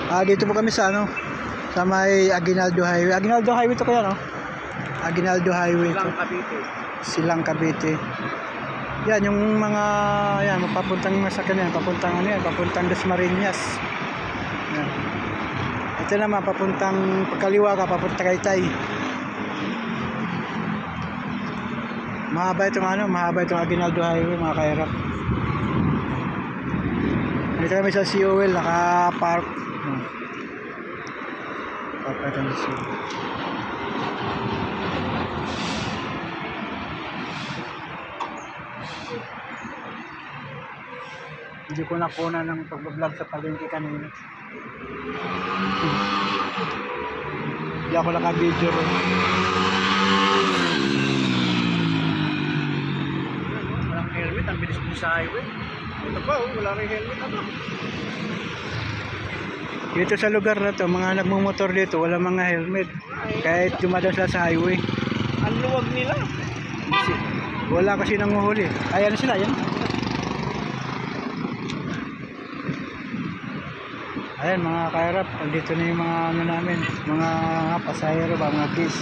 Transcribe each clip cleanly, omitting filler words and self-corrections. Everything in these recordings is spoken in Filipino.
Dito po kami sa ano, sa may Aguinaldo Highway. Aguinaldo Highway to kaya, no? Aguinaldo Highway to. Silang Cavite. Silang Cavite. Yan yung mga yan papuntang masakyan yan, papuntang ano yan, papuntang Dasmariñas. Yan. Ito naman papuntang pagkaliwa ka, papunta kay Tay. Mahaba itong Aguinaldo Highway, mga kairap. Dito kami sa COL, naka-park. Papatang sa COL. Hindi ko nakuna ng pag-vlog sa palengke kanina. Hindi ako naka-video rin. Walang helmet, ang bilis mo sa highway. Ito pa, wala rin helmet. Ano? Dito sa lugar na to, mga nagmumotor dito, wala mga helmet. Kahit dumadaan sila sa highway. Ang luwag nila. Wala kasi nanguhuli. Ayan sila, yan. Ayan mga kairap, dito na yung mga ano namin, mga pasahero ba, mga bis.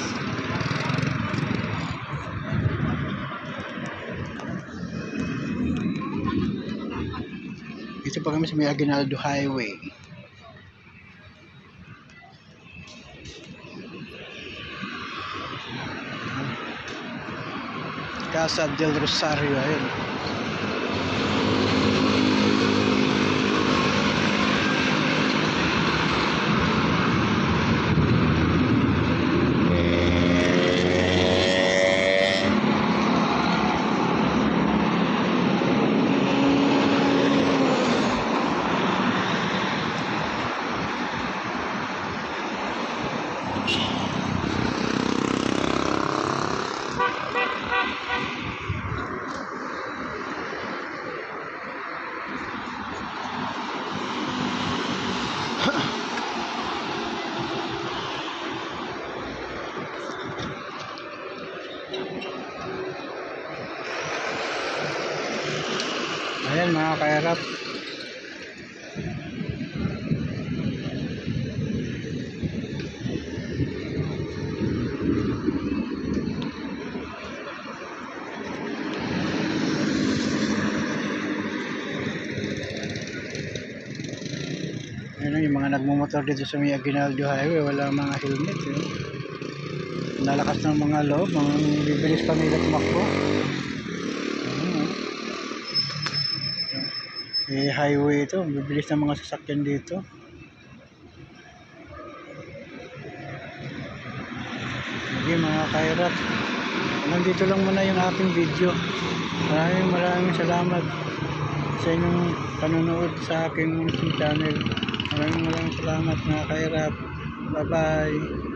Dito pa kami sa may Aguinaldo Highway. Casa del Rosario, ayun. Ayan mga kairap. Ayan yung mga nagmumotor dito sa may Aguinaldo Highway, wala mga helmet. Lalakas ng mga loob, mga bibilis pa nila tumakbo. Highway ito, bibilis ng mga sasakyan dito. Sige mga kairap, nandito lang muna yung aking video. Maraming salamat sa inyong panonood sa aking channel. Maraming salamat mga kairap. Bye bye.